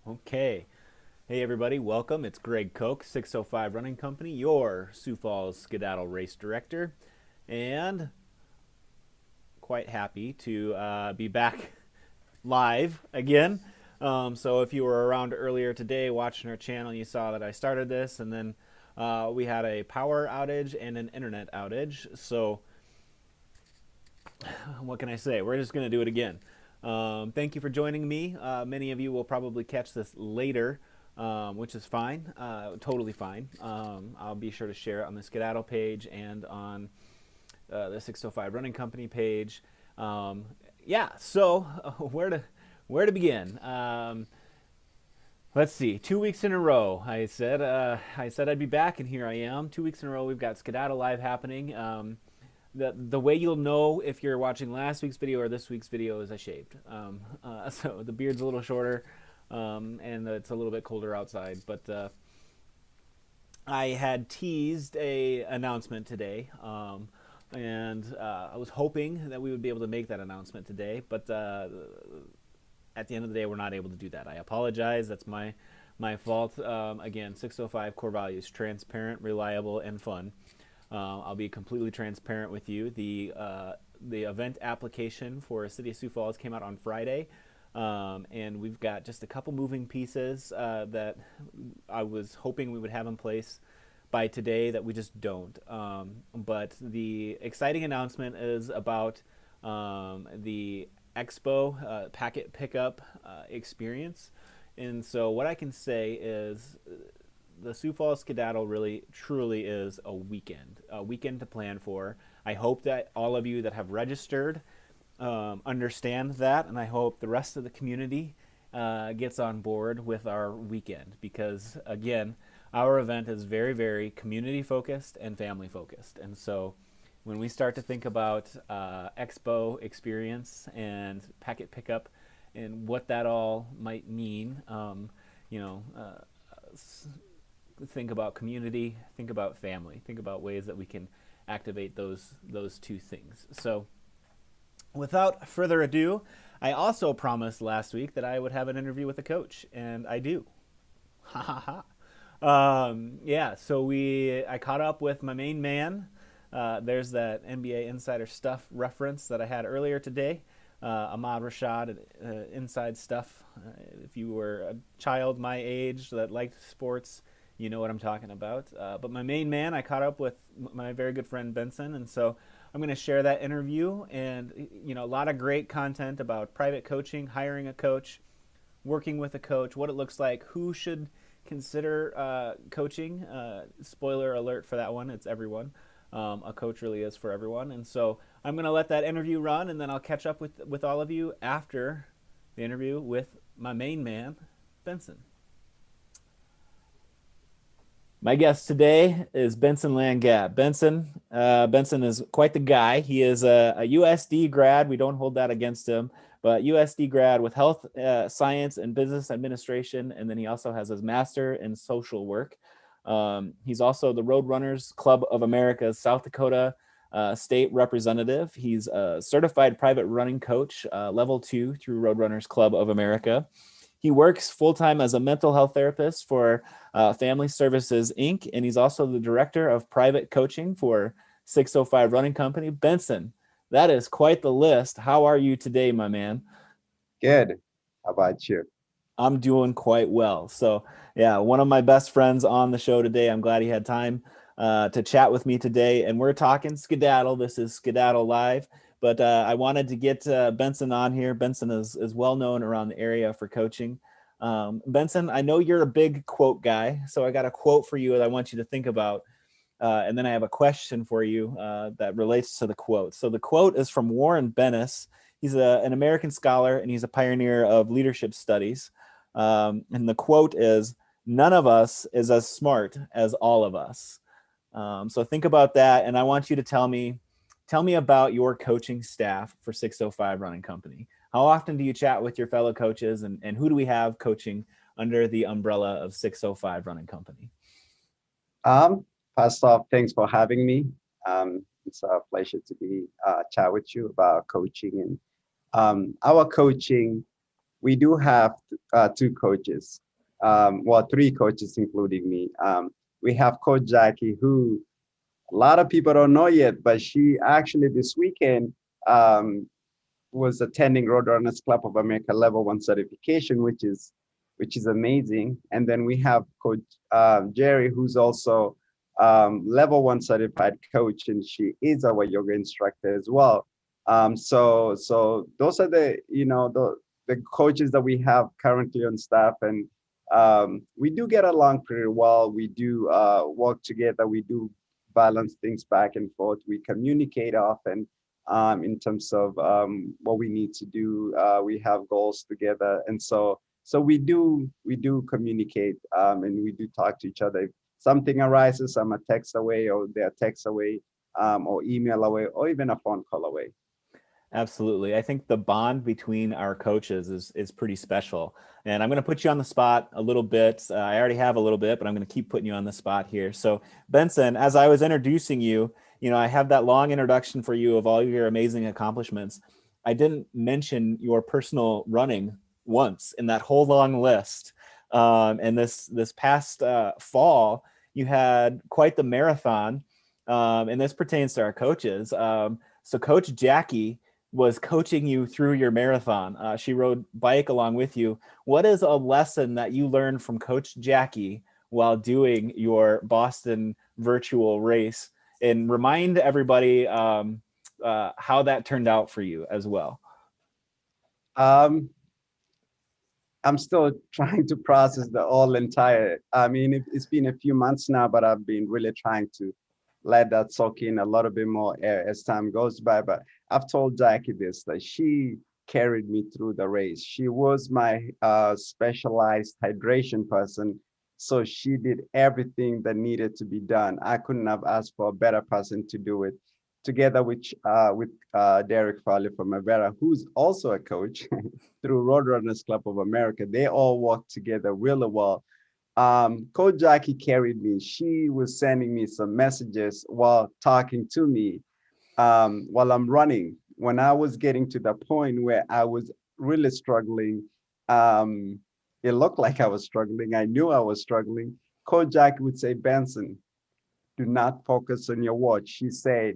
Okay. Hey, everybody. Welcome. It's Greg Koch, 605 Running Company, your Sioux Falls Skedaddle race director. And quite happy to be back live again. So if you were around earlier today watching our channel, you saw that I started this, and then we had a power outage and an internet outage. So what can I say? We're just going to do it again. Thank you for joining me. Many of you will probably catch this later, which is fine, totally fine. I'll be sure to share it on the Skedaddle page and on the 605 Running Company page. Yeah, so where to begin? Let's see. 2 weeks in a row, I said I'd be back, and here I am. 2 weeks in a row, we've got Skedaddle Live happening. The way you'll know if you're watching last week's video or this week's video is I shaved. So the beard's a little shorter, and it's a little bit colder outside. But I had teased a announcement today, and I was hoping that we would be able to make that announcement today. But at the end of the day, we're not able to do that. I apologize. That's my fault. Again, 605 core values: transparent, reliable, and fun. I'll be completely transparent with you. The event application for City of Sioux Falls came out on Friday, and we've got just a couple moving pieces that I was hoping we would have in place by today that we just don't. But the exciting announcement is about the Expo packet pickup experience. And so what I can say is the Sioux Falls Skedaddle really truly is a weekend to plan for. I hope that all of you that have registered understand that, and I hope the rest of the community gets on board with our weekend, because again, our event is very, very community focused and family focused. And so when we start to think about expo experience and packet pickup and what that all might mean, you know, think about community, think about family, think about ways that we can activate those two things. So without further ado, I also promised last week that I would have an interview with a coach, and I do. Ha ha ha. Yeah, so I caught up with my main man. There's that NBA Insider Stuff reference that I had earlier today. Ahmad Rashad, Inside Stuff. If you were a child my age that liked sports, you know what I'm talking about. But my main man, I caught up with my very good friend Benson, and so I'm going to share that interview, and a lot of great content about private coaching, hiring a coach, working with a coach, what it looks like, who should consider coaching. Spoiler alert for that one, it's everyone. A coach really is for everyone. And so I'm going to let that interview run, and then I'll catch up with all of you after the interview with my main man, Benson. My guest today is Benson Langab. Benson is quite the guy. He is a USD grad. We don't hold that against him, but USD grad with health science and business administration, and then he also has his master in social work. He's also the Roadrunners Club of America's South Dakota state representative. He's a certified private running coach, level 2 through Roadrunners Club of America. He works full-time as a mental health therapist for Family Services, Inc., and he's also the director of private coaching for 605 Running Company. Benson, that is quite the list. How are you today, my man? Good. How about you? I'm doing quite well. So, yeah, one of my best friends on the show today. I'm glad he had time to chat with me today, and we're talking Skedaddle. This is Skedaddle Live. But I wanted to get Benson on here. Benson is well known around the area for coaching. Benson, I know you're a big quote guy, so I got a quote for you that I want you to think about. And then I have a question for you that relates to the quote. So the quote is from Warren Bennis. He's an American scholar, and he's a pioneer of leadership studies. And the quote is, "None of us is as smart as all of us." So think about that, and I want you to tell me about your coaching staff for 605 Running Company. How often do you chat with your fellow coaches, and who do we have coaching under the umbrella of 605 Running Company? Um, First off, thanks for having me. It's a pleasure to be chat with you about coaching and our coaching. we do have two coaches, well, three coaches, including me. We have Coach Jackie, who a lot of people don't know yet, but she actually this weekend um, was attending Roadrunners Club of America Level 1 certification, which is amazing. And then we have Coach Jerry, who's also Level 1 certified coach, and she is our yoga instructor as well. So those are the coaches that we have currently on staff, and we do get along pretty well. We do work together. We do balance things back and forth. We communicate often in terms of what we need to do. We have goals together, and so we do communicate, and we do talk to each other. If something arises, I'm a text away, or they're text away, or email away, or even a phone call away. Absolutely. I think the bond between our coaches is pretty special. And I'm going to put you on the spot a little bit. I already have a little bit, but I'm going to keep putting you on the spot here. So, Benson, as I was introducing you, I have that long introduction for you of all your amazing accomplishments. I didn't mention your personal running once in that whole long list. And this past fall, you had quite the marathon. And this pertains to our coaches. So Coach Jackie was coaching you through your marathon. She rode bike along with you. What is a lesson that you learned from Coach Jackie while doing your Boston virtual race? And remind everybody how that turned out for you as well. Um, I'm still trying to process the whole entire. I mean, it's been a few months now, but I've been really trying to let that soak in a little bit more as time goes by. But I've told Jackie this, that she carried me through the race. She was my specialized hydration person. So she did everything that needed to be done. I couldn't have asked for a better person to do it. Together with Derek Farley from Avera, who's also a coach through Roadrunners Club of America, they all work together really well. Coach Jackie carried me. She was sending me some messages while talking to me while I'm running. When I was getting to the point where I was really struggling, um, it looked like I was struggling. I knew I was struggling. Coach Jackie would say, Benson, do not focus on your watch. She said,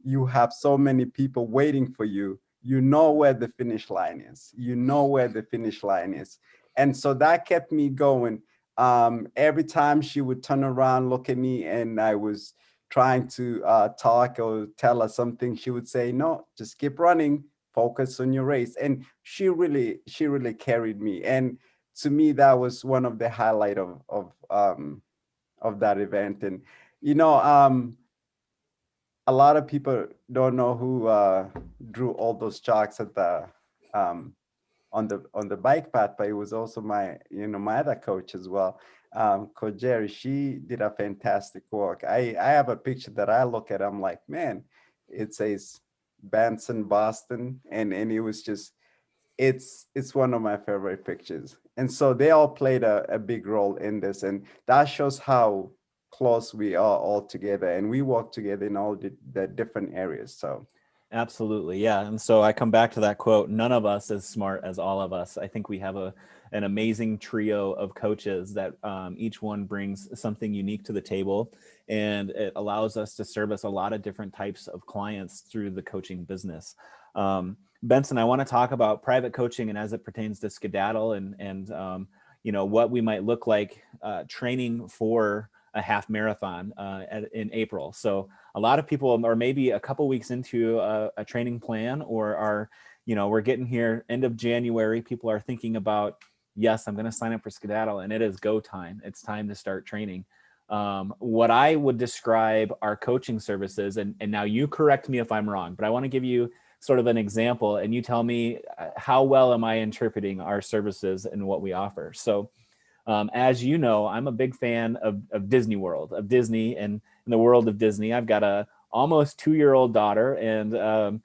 you have so many people waiting for you. You know where the finish line is. You know where the finish line is. And so that kept me going. Every time she would turn around, look at me, and I was trying to talk or tell her something, she would say, no, just keep running, focus on your race. And she really carried me. And to me, that was one of the highlight of that event. And, you know, a lot of people don't know who drew all those chalks at the um, on the bike path, but it was also my other coach as well, Coach Jerry. She did a fantastic work. I have a picture that I look at. I'm like, man, it says Benson, Boston, and it was just it's one of my favorite pictures. And so they all played a big role in this, and that shows how close we are all together, and we work together in all the different areas. So Absolutely. Yeah. And so I come back to that quote, none of us as smart as all of us. I think we have an amazing trio of coaches that each one brings something unique to the table, and it allows us to service a lot of different types of clients through the coaching business. Benson, I want to talk about private coaching and as it pertains to Skedaddle and what we might look like training for a half marathon in April. So a lot of people are maybe a couple weeks into a training plan, or are, we're getting here end of January. People are thinking about, yes, I'm going to sign up for Skedaddle, and it is go time. It's time to start training. What I would describe our coaching services, and now you correct me if I'm wrong, but I want to give you sort of an example, and you tell me how well am I interpreting our services and what we offer. So as you know, I'm a big fan of Disney World, of Disney, and in the world of Disney. I've got a almost 2-year-old daughter, and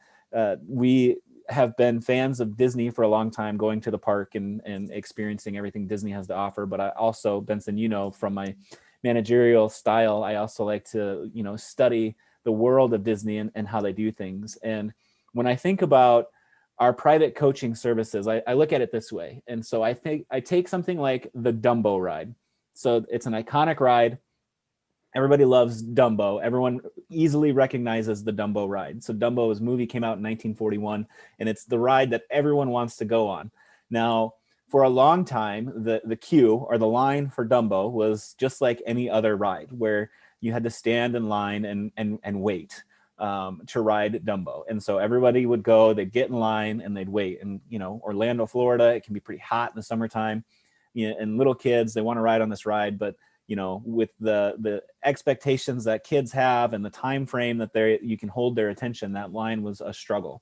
we have been fans of Disney for a long time, going to the park and experiencing everything Disney has to offer. But I also, Benson, from my managerial style, I also like to, study the world of Disney and how they do things. And when I think about our private coaching services, I look at it this way. And so I think I take something like the Dumbo ride. So it's an iconic ride. Everybody loves Dumbo. Everyone easily recognizes the Dumbo ride. So Dumbo's movie came out in 1941, and it's the ride that everyone wants to go on. Now, for a long time, the queue or the line for Dumbo was just like any other ride, where you had to stand in line and wait to ride Dumbo. And so everybody would go, they'd get in line, and they'd wait. And Orlando, Florida, it can be pretty hot in the summertime. And little kids, they want to ride on this ride, but with the expectations that kids have and the time frame that you can hold their attention, that line was a struggle.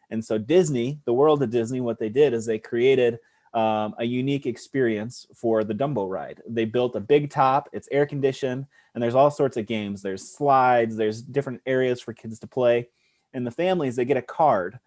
And so Disney, the world of Disney, what they did is they created a unique experience for the Dumbo ride. They built a big top, it's air conditioned, and there's all sorts of games. There's slides, there's different areas for kids to play. And the families, they get a card.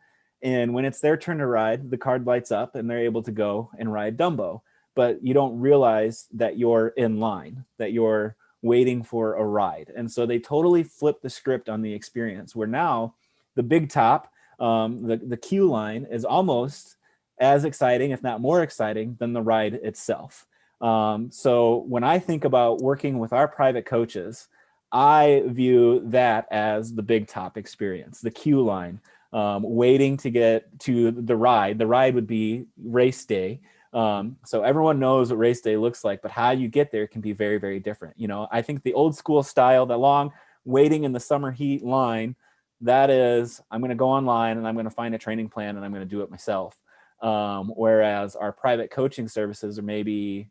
And when it's their turn to ride, the card lights up and they're able to go and ride Dumbo. But you don't realize that you're in line, that you're waiting for a ride. And so they totally flipped the script on the experience, where now the big top, the queue line is almost as exciting, if not more exciting, than the ride itself. So when I think about working with our private coaches, I view that as the big top experience, the queue line, waiting to get to the ride. The ride would be race day. So everyone knows what race day looks like, but how you get there can be very, very different. I think the old school style, the long waiting in the summer heat line, that is, I'm going to go online and I'm going to find a training plan and I'm going to do it myself. Whereas our private coaching services are maybe,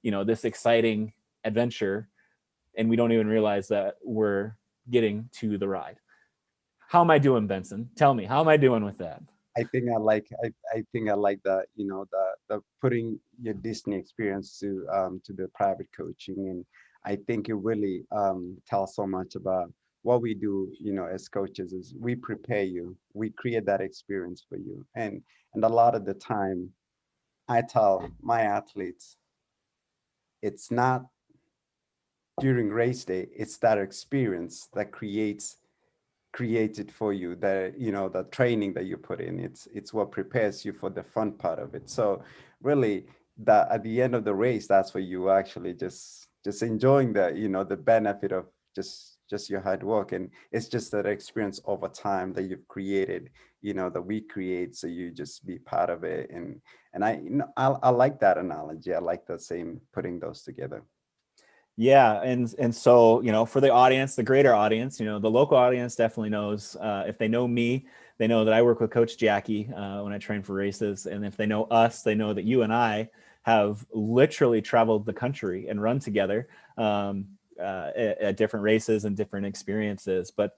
this exciting adventure, and we don't even realize that we're getting to the ride. How am I doing, Benson? Tell me, how am I doing with that? I think I like the the putting your Disney experience to the private coaching, and I think it really tells so much about what we do, as coaches. Is we prepare you, we create that experience for you, and a lot of the time I tell my athletes, it's not during race day, it's that experience that created for you, the training that you put in. It's what prepares you for the fun part of it. So really, that at the end of the race, that's where you actually just enjoying the benefit of just your hard work. And it's just that experience over time that you've created, that we create, so you just be part of it. And I like that analogy. I like the same, putting those together. Yeah, and so for the audience, the greater audience, the local audience definitely knows. If they know me, they know that I work with Coach Jackie when I train for races, and if they know us, they know that you and I have literally traveled the country and run together at different races and different experiences. But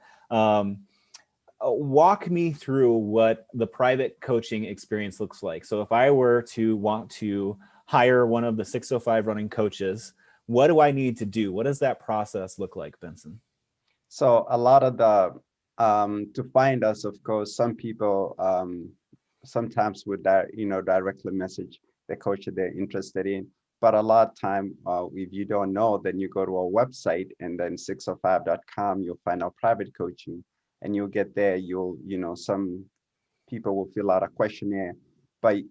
walk me through what the private coaching experience looks like. So if I were to want to hire one of the 605 running coaches, what do I need to do? What does that process look like, Benson? So a lot of the to find us, of course, some people sometimes would directly message the coach that they're interested in. But a lot of time, if you don't know, then you go to our website, and then 605.com, you'll find our private coaching, and you'll get there. Some people will fill out a questionnaire. But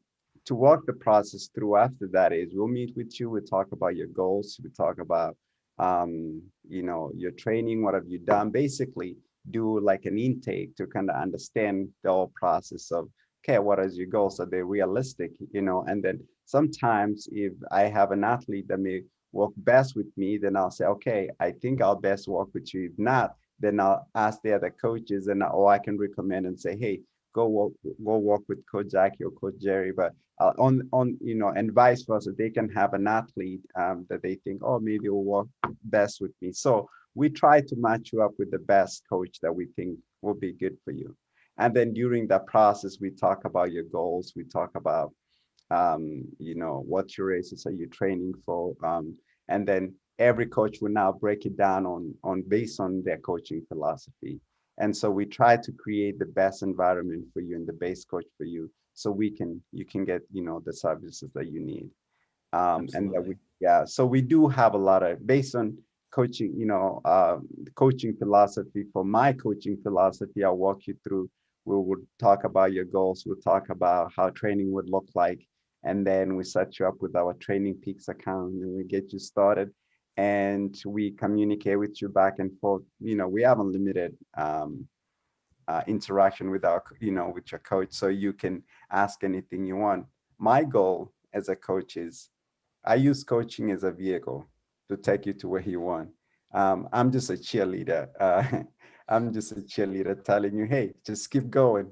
to walk the process through after that is, we'll meet with you, we'll talk about your goals, we talk about your training, what have you done, basically do like an intake to kind of understand the whole process of, okay, what is your goals? Are they realistic? And then sometimes if I have an athlete that may work best with me, then I'll say, okay, I think I'll best work with you. If not, then I'll ask the other coaches, or I can recommend and say, hey, go work with Coach Jackie or Coach Jerry. But and vice versa, they can have an athlete that they think, oh, maybe it will work best with me. So we try to match you up with the best coach that we think will be good for you. And then during that process, we talk about your goals. We talk about what your races are you training for, and then every coach will now break it down on based on their coaching philosophy. And so we try to create the best environment for you and the best coach for you, so you can get the services that you need. And that Absolutely. so we do have a lot of, based on coaching, coaching philosophy. For my coaching philosophy, I'll walk you through We would talk about your goals. We'll talk about how training would look like. And then we set you up with our Training Peaks account and we get you started. And we communicate with you back and forth. We have unlimited interaction with with your coach, so you can ask anything you want. My goal as a coach is I use coaching as a vehicle to take you to where you want. I'm just a cheerleader. I'm just a cheerleader telling you, hey, just keep going,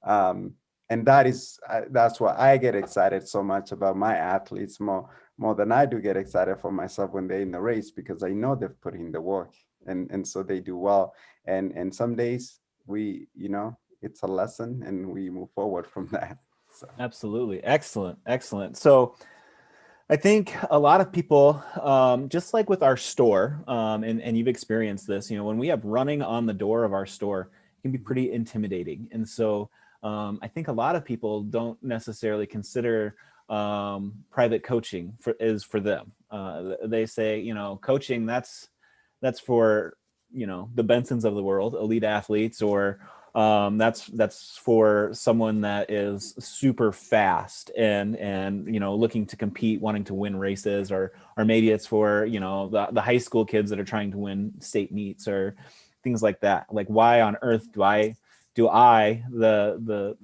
um, and that's why I get excited so much about my athletes more than I do get excited for myself when they're in the race, because I know they've put in the work, and so they do well. And some days it's a lesson and we move forward from that. So. Absolutely. Excellent. Excellent. So I think a lot of people, just like with our store, and you've experienced this, when we have running on the door of our store, it can be pretty intimidating. And so I think a lot of people don't necessarily consider private coaching for them. They say, coaching, that's for, the Bensons of the world, elite athletes, or that's for someone that is super fast and looking to compete, wanting to win races, or maybe it's for the high school kids that are trying to win state meets or things like that. Like, why on earth do I the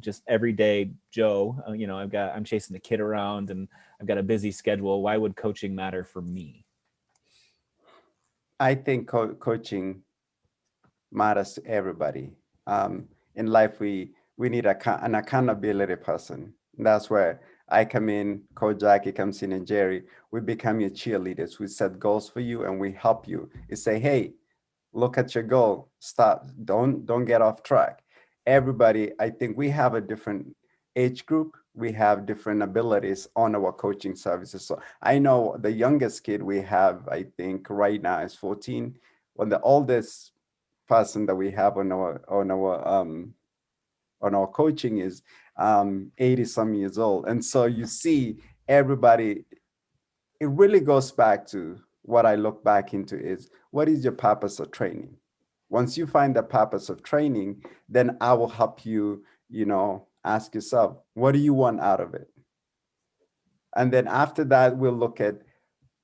just everyday Joe, I'm chasing the kid around and I've got a busy schedule, why would coaching matter for me? I think coaching matters to everybody. In life, we need an accountability person. That's where I come in, Coach Jackie comes in, and Jerry. We become your cheerleaders. We set goals for you, and we help you. We say, hey, look at your goal. Stop. Don't get off track. Everybody, I think we have a different age group. We have different abilities on our coaching services. So I know the youngest kid we have, I think right now is 14. When the oldest person that we have on our coaching is 80 some years old. And so you see everybody, it really goes back to what I look back into is, what is your purpose of training? Once you find the purpose of training, then I will help you, ask yourself, what do you want out of it? And then after that, we'll look at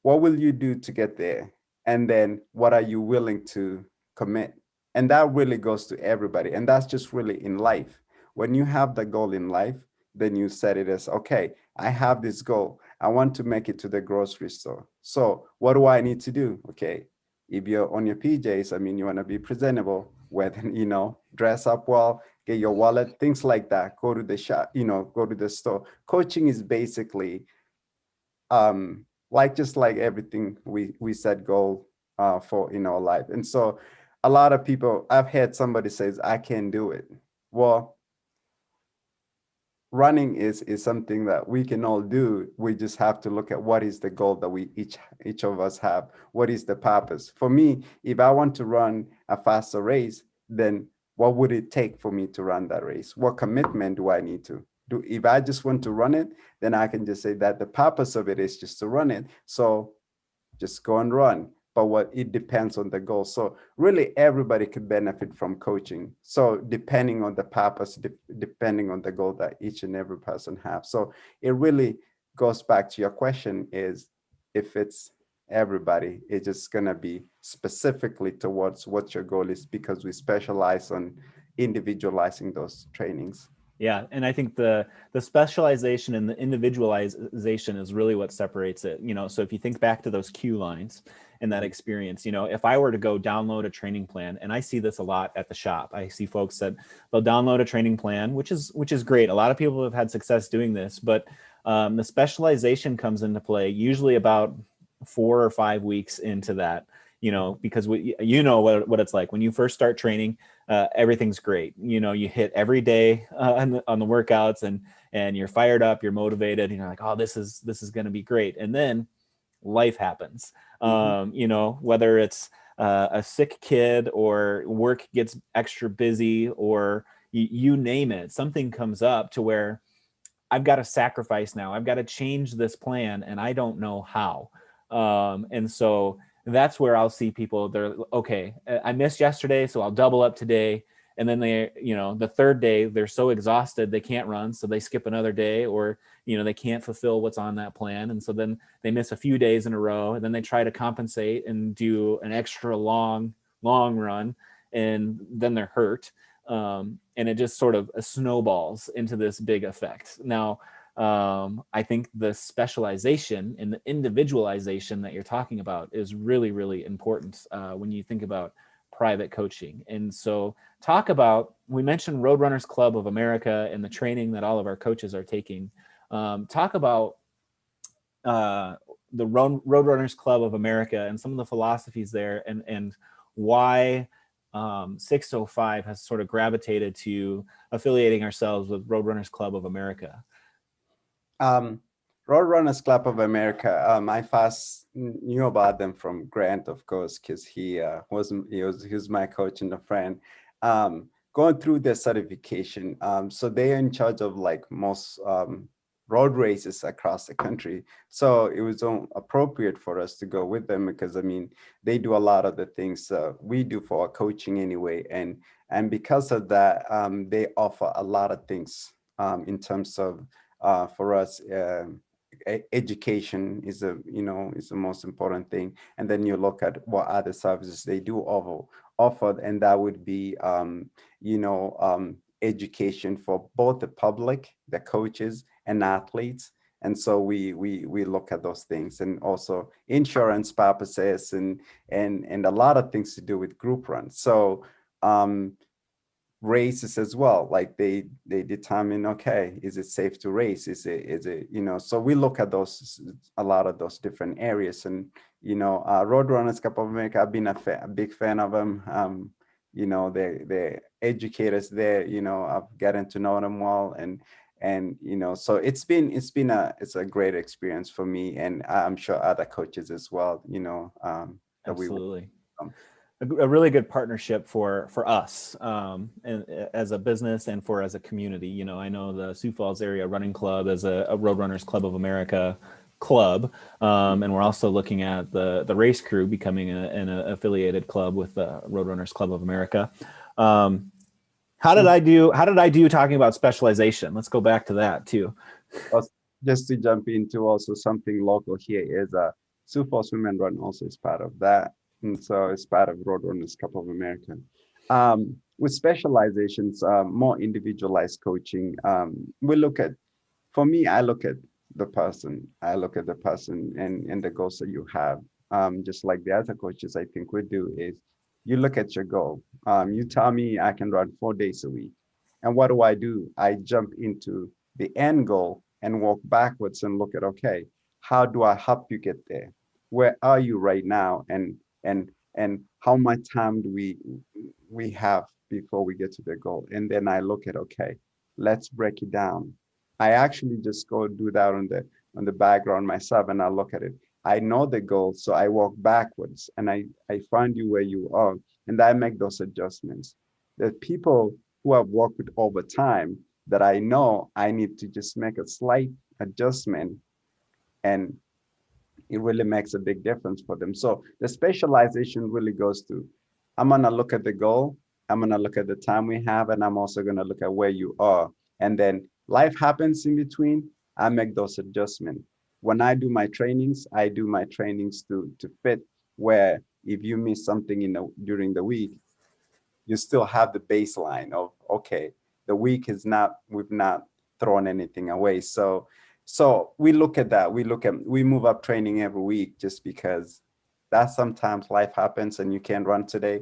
what will you do to get there? And then what are you willing to commit? And that really goes to everybody. And that's just really in life. When you have the goal in life, then you set it as, okay, I have this goal. I want to make it to the grocery store. So what do I need to do? Okay. If you're on your PJs, I mean, you want to be presentable, whether, dress up well, get your wallet, things like that. Go to the shop, go to the store. Coaching is basically just like everything we set goal for in our life. And so a lot of people, I've had somebody says, I can't do it. Well, running is something that we can all do. We just have to look at what is the goal that we each of us have. What is the purpose? For me, if I want to run a faster race, then what would it take for me to run that race? What commitment do I need to do? If I just want to run it, then I can just say that the purpose of it is just to run it. So just go and run. But it depends on the goal. So really everybody could benefit from coaching. So depending on the purpose, depending on the goal that each and every person have. So it really goes back to your question is, if it's everybody, it's just gonna be specifically towards what your goal is, because we specialize on individualizing those trainings. Yeah, and I think the specialization and the individualization is really what separates it. So if you think back to those cue lines and that experience, if I were to go download a training plan, and I see this a lot at the shop, I see folks that they'll download a training plan, which is great. A lot of people have had success doing this, but the specialization comes into play usually about 4 or 5 weeks into that. Because what it's like when you first start training. Everything's great. You hit every day on the workouts, and you're fired up, you're motivated, and you're like, oh, this is going to be great. And then life happens. Whether it's a sick kid or work gets extra busy or you name it, something comes up to where I've got to sacrifice now. I've got to change this plan, and I don't know how. And so that's where I'll see people. They're okay. I missed yesterday, so I'll double up today. and then they, the third day they're so exhausted they can't run, so they skip another day, or they can't fulfill what's on that plan, and so then they miss a few days in a row, and then they try to compensate and do an extra long run, and then they're hurt, and it just sort of snowballs into this big effect. Now, I think the specialization and the individualization that you're talking about is really, really important when you think about private coaching. And so we mentioned Roadrunners Club of America and the training that all of our coaches are taking. Talk about the Roadrunners Club of America and some of the philosophies there, and why 605 has sort of gravitated to affiliating ourselves with Roadrunners Club of America. Roadrunners Club of America. I first knew about them from Grant, of course, because he was my coach and a friend. Going through their certification, so they are in charge of like most road races across the country. So it was appropriate for us to go with them because they do a lot of the things we do for our coaching anyway, and because of that, they offer a lot of things in terms of for us. Education is is the most important thing, and then you look at what other services they do offer, and that would be education for both the public, the coaches, and athletes. And so we look at those things, and also insurance purposes, and a lot of things to do with group runs. So races as well, like they determine, okay, is it safe to race, is it so we look at a lot of those different areas. And Roadrunners Cup of America, I've been a big fan of them. They educators there, I've gotten to know them well, and so it's a great experience for me, and I'm sure other coaches as well, Absolutely. A really good partnership for us, and as a business and as a community. I know the Sioux Falls Area Running Club is a Roadrunners Club of America club, and we're also looking at the race crew becoming an affiliated club with the Roadrunners Club of America. How did I do talking about specialization? Let's go back to that too. Just to jump into also something local here is Sioux Falls Women Run also is part of that. And so it's part of Roadrunners Cup of America. With specializations, more individualized coaching, for me, I look at the person. I look at the person and the goals that you have. Just like the other coaches, I think we do is you look at your goal. You tell me I can run 4 days a week. And what do? I jump into the end goal and walk backwards and look at, okay, how do I help you get there? Where are you right now? And how much time do we have before we get to the goal? And then I look at, okay, let's break it down. I actually just go do that on the background myself, and I look at it. I know the goal, so I walk backwards and I find you where you are, and I make those adjustments. The people who I've worked with over time that I know I need to just make a slight adjustment, and it really makes a big difference for them. So the specialization really goes to, I'm going to look at the goal, I'm going to look at the time we have, and I'm also going to look at where you are. And then life happens in between, I make those adjustments. When I do my trainings, I do my trainings to fit where if you miss something during the week, you still have the baseline of, okay, the week we've not thrown anything away. So we look at that. We move up training every week just because that sometimes life happens and you can't run today.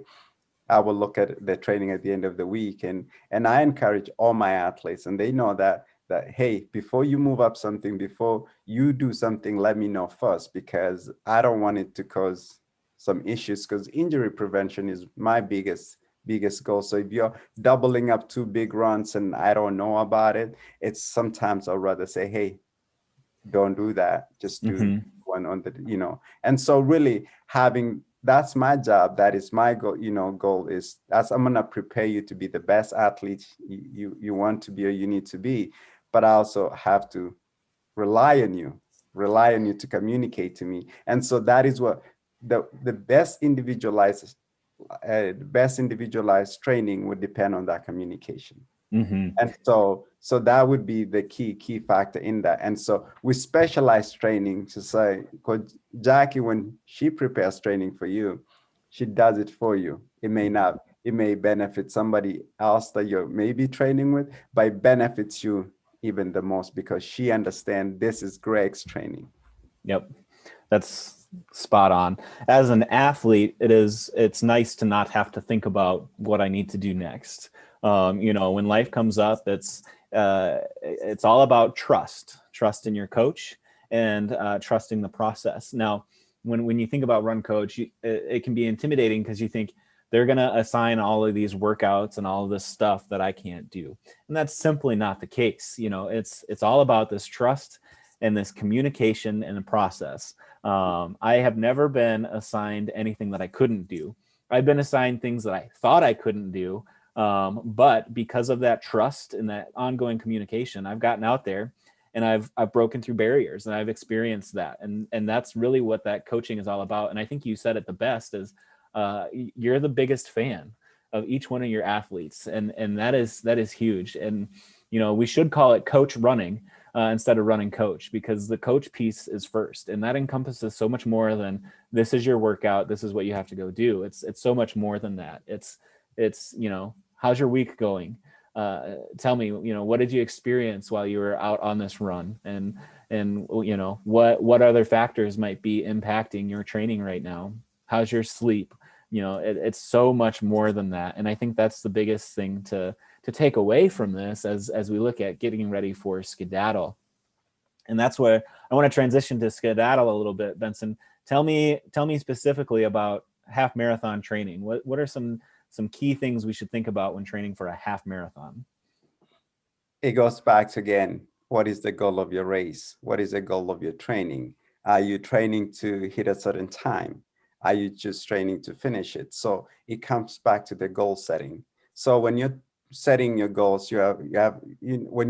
I will look at the training at the end of the week, and I encourage all my athletes, and they know that hey, before you move up something, before you do something, let me know first, because I don't want it to cause some issues, because injury prevention is my biggest goal. So if you're doubling up 2 big runs and I don't know about it, it's sometimes I'd rather say, hey, don't do that. Just do one on the, and so really that's my job. That is my goal, goal is I'm going to prepare you to be the best athlete you want to be or you need to be. But I also have to rely on you to communicate to me. And so that is what the best individualized best individualized training would depend on that communication. Mm-hmm. And so that would be the key factor in that. And so with specialized training, to say, because Jackie, when she prepares training for you, she does it for you. It may not, it may benefit somebody else that you're maybe training with, but it benefits you even the most because she understands this is Greg's training. Yep. That's spot on. As an athlete, it's nice to not have to think about what I need to do next. When life comes up, it's all about trust in your coach and trusting the process. Now, when you think about run coach, it can be intimidating because you think they're going to assign all of these workouts and all of this stuff that I can't do, and that's simply not the case. It's all about this trust and this communication and the process. I have never been assigned anything that I couldn't do. I've been assigned things that I thought I couldn't do, but because of that trust and that ongoing communication, I've gotten out there and I've broken through barriers and I've experienced that, and that's really what that coaching is all about. And I think you said it the best: is you're the biggest fan of each one of your athletes, and that is huge. And we should call it coach running instead of running coach, because the coach piece is first, and that encompasses so much more than this is your workout, this is what you have to go do. It's so much more than that. It's how's your week going? Tell me, what did you experience while you were out on this run, and what other factors might be impacting your training right now? How's your sleep? It's so much more than that, and I think that's the biggest thing to take away from this as we look at getting ready for Skedaddle. And that's where I want to transition to Skedaddle a little bit. Benson, tell me specifically about half marathon training. What are some key things we should think about when training for a half marathon? It goes back to, again, what is the goal of your race? What is the goal of your training? Are you training to hit a certain time? Are you just training to finish it? So it comes back to the goal setting. So when you're setting your goals, when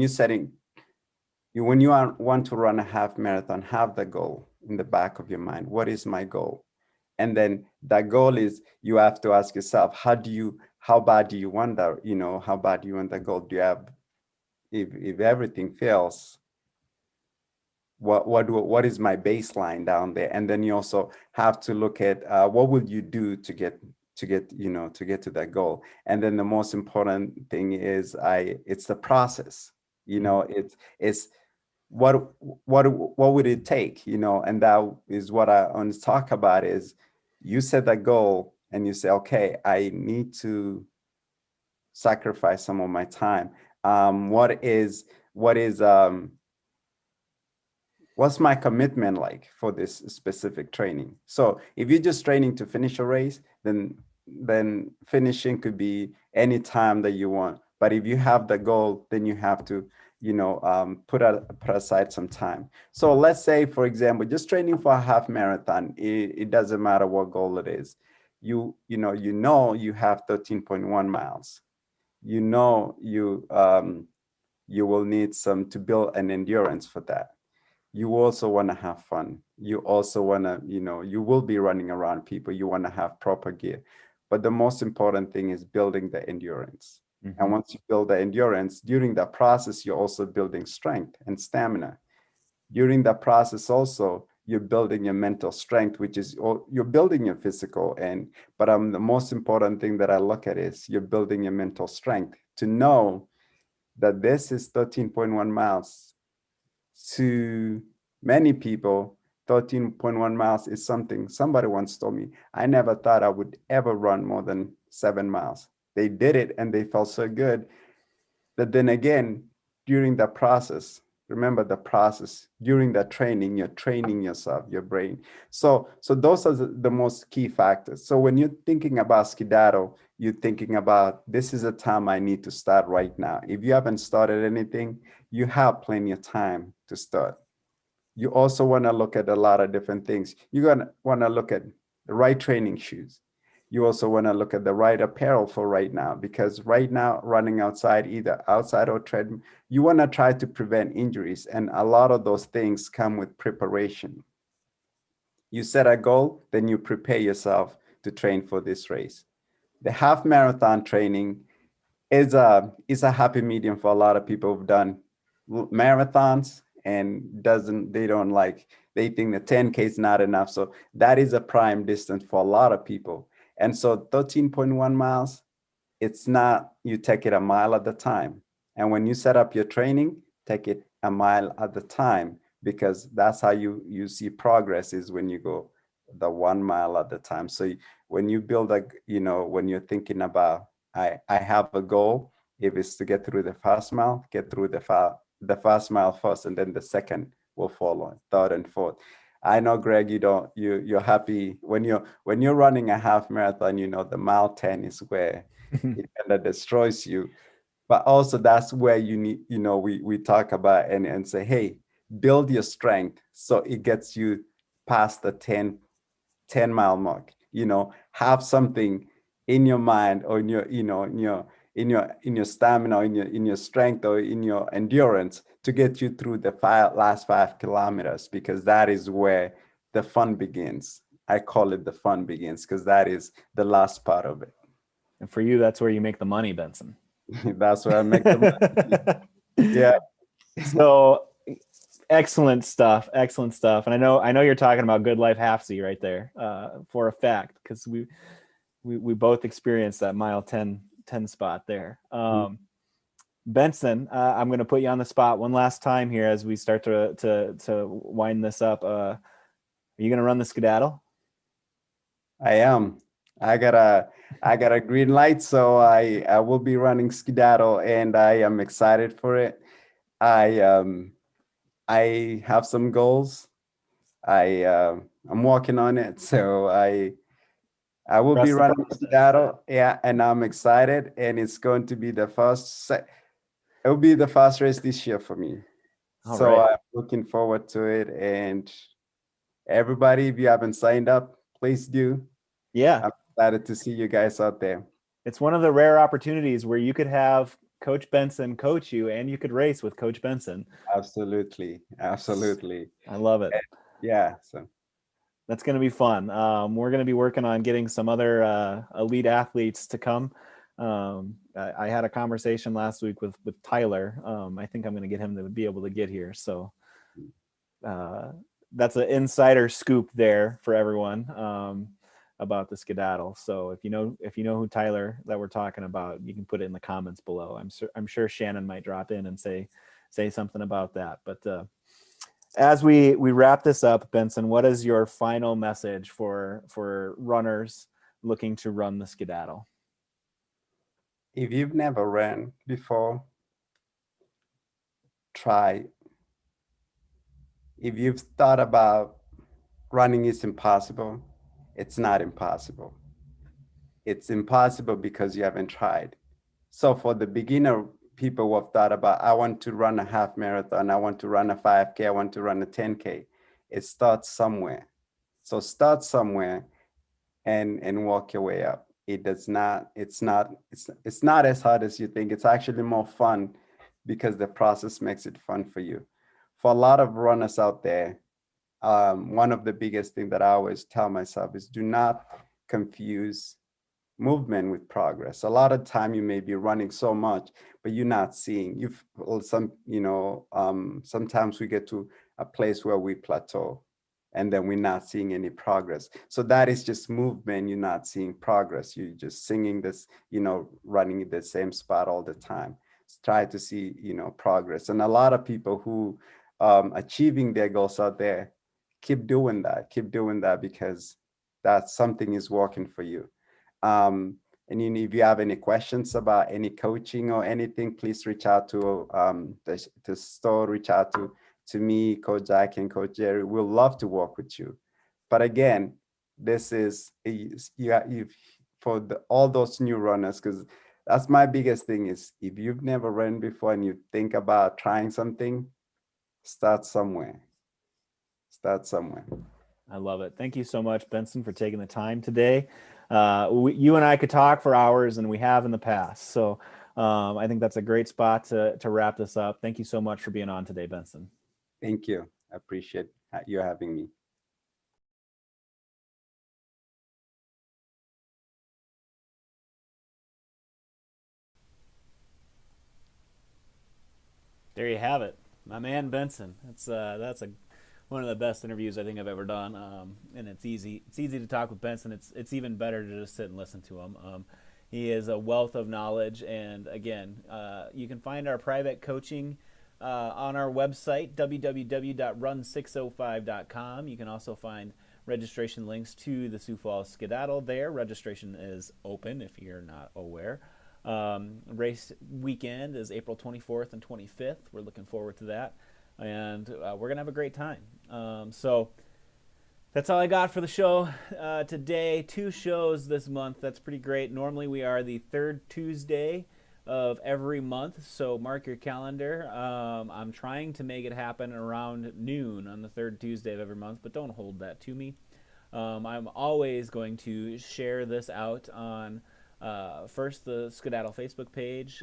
you want to run a half marathon, have the goal in the back of your mind. What is my goal? And then that goal is, you have to ask yourself, how bad do you want that? How bad do you want that goal? Do you have, if everything fails, what is my baseline down there? And then you also have to look at what will you do to get to that goal. And then the most important thing is it's the process. It's what would it take? And that is what I want to talk about. Is you set that goal and you say, okay, I need to sacrifice some of my time. What's my commitment like for this specific training? So if you're just training to finish a race, then finishing could be any time that you want. But if you have the goal, then you have to, put aside some time. So let's say, for example, just training for a half marathon, it doesn't matter what goal it is. You have 13.1 miles. You will need some to build an endurance for that. You also want to have fun. You also want to, you will be running around people. You want to have proper gear. But the most important thing is building the endurance. Mm-hmm. And once you build the endurance, during that process, you're also building strength and stamina. During that process also, you're building your mental strength, which is, you're building your physical. But the most important thing that I look at is you're building your mental strength to know that this is 13.1 miles. To many people, 13.1 miles is something somebody once told me. I never thought I would ever run more than 7 miles. They did it and they felt so good. But then again, during the process, remember the process, during the training, you're training yourself, your brain. So those are the most key factors. So when you're thinking about Skedaddle, you're thinking about, this is a time I need to start right now. If you haven't started anything, you have plenty of time to start. You also want to look at a lot of different things. You're going to want to look at the right training shoes. You also want to look at the right apparel for right now, because right now, running outside, either outside or treadmill, you want to try to prevent injuries. And a lot of those things come with preparation. You set a goal, then you prepare yourself to train for this race. the half marathon training is a happy medium for a lot of people who've done marathons and they don't like, they think the 10K is not enough. So that is a prime distance for a lot of people. And so 13.1 miles, it's not, you take it a mile at a time. And when you set up your training, take it a mile at a time, because that's how you see progress, is when you go the 1 mile at a time. So when you build when you're thinking about, I have a goal, if it's to get through the first mile, get through the first mile first, and then the second will follow, third and fourth. I know, Greg, you're happy when you're running a half marathon, the mile 10 is where it kind of destroys you. But also that's where you need, we talk about and say, hey, build your strength so it gets you past the 10 mile mark. Have something in your mind, or in your, in your stamina, or in your strength, or in your endurance, to get you through the last 5 kilometers, because that is where the fun begins. I call it the fun begins, because that is the last part of it. And for you, that's where you make the money, Benson. That's where I make the money. Yeah. So excellent stuff. And I know you're talking about Good Life Half Z right there, for a fact, because we both experienced that mile 10 spot there. Benson, I'm going to put you on the spot one last time here as we start to wind this up. Are you going to run the Skedaddle? I am. I got a green light, so I will be running Skedaddle, and I am excited for it. I have some goals. I'm working on it, so I will be running Skedaddle. Yeah, and I'm excited, and it's going to be it will be the first race this year for me. So I'm looking forward to it. And everybody, if you haven't signed up, please do. Yeah. I'm excited to see you guys out there. It's one of the rare opportunities where you could have Coach Benson coach you, and you could race with Coach Benson. Absolutely. I love it. Yeah. So that's going to be fun. We're going to be working on getting some other elite athletes to come. I had a conversation last week with Tyler. I think I'm going to get him to be able to get here. So that's an insider scoop there for everyone about the Skedaddle. So if you know who Tyler that we're talking about, you can put it in the comments below. I'm sure Shannon might drop in and say something about that. But as we wrap this up, Benson, what is your final message for runners looking to run the Skedaddle? if you've never ran before, try. If you've thought about running is impossible, it's not impossible. It's impossible because you haven't tried. So for the beginner people who have thought about, I want to run a half marathon, I want to run a 5K, I want to run a 10K, it starts somewhere. So start somewhere and work your way up. It's not as hard as you think. It's actually more fun because the process makes it fun for you. For a lot of runners out there, one of the biggest things that I always tell myself is, do not confuse movement with progress. A lot of time you may be running so much, but you're not seeing. Sometimes we get to a place where we plateau, and then we're not seeing any progress. So that is just movement. You're not seeing progress. You're just singing this, running in the same spot all the time. Try to see, progress. And a lot of people who achieving their goals out there, keep doing that because that's something is working for you. And if you have any questions about any coaching or anything, please reach out to the store, reach out to me, Coach Jack, and Coach Jerry. We'll love to work with you. But again, this is for all those new runners, because that's my biggest thing is, if you've never run before and you think about trying something, start somewhere. I love it. Thank you so much, Benson, for taking the time today. You and I could talk for hours, and we have in the past. So I think that's a great spot to wrap this up. Thank you so much for being on today, Benson. Thank you. I appreciate you having me. There you have it, my man Benson. That's a one of the best interviews I think I've ever done, and it's easy. It's easy to talk with Benson. It's even better to just sit and listen to him. He is a wealth of knowledge, and again, you can find our private coaching on our website www.run605.com. You can also find registration links to the Sioux Falls Skedaddle there. Registration is open if you're not aware. Race weekend is April 24th and 25th. We're looking forward to that, and we're going to have a great time. So that's all I got for the show today. 2 shows this month. That's pretty great. Normally we are the third Tuesday of every month, so mark your calendar. I'm trying to make it happen around noon on the third Tuesday of every month, but don't hold that to me. I'm always going to share this out on first the Skedaddle Facebook page,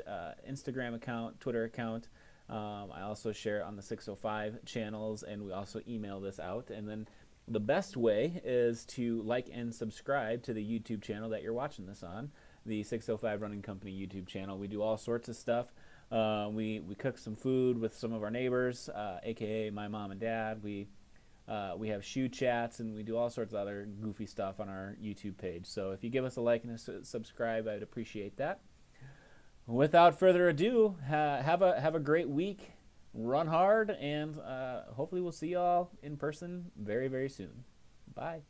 Instagram account, Twitter account. I also share it on the 605 channels, and we also email this out. And then the best way is to like and subscribe to the YouTube channel that you're watching this on, the 605 Running Company YouTube channel. We do all sorts of stuff. We cook some food with some of our neighbors, aka my mom and dad. We have shoe chats, and we do all sorts of other goofy stuff on our YouTube page. So if you give us a like and a subscribe, I'd appreciate that. Without further ado, have a great week. Run hard, and hopefully we'll see you all in person very, very soon. Bye.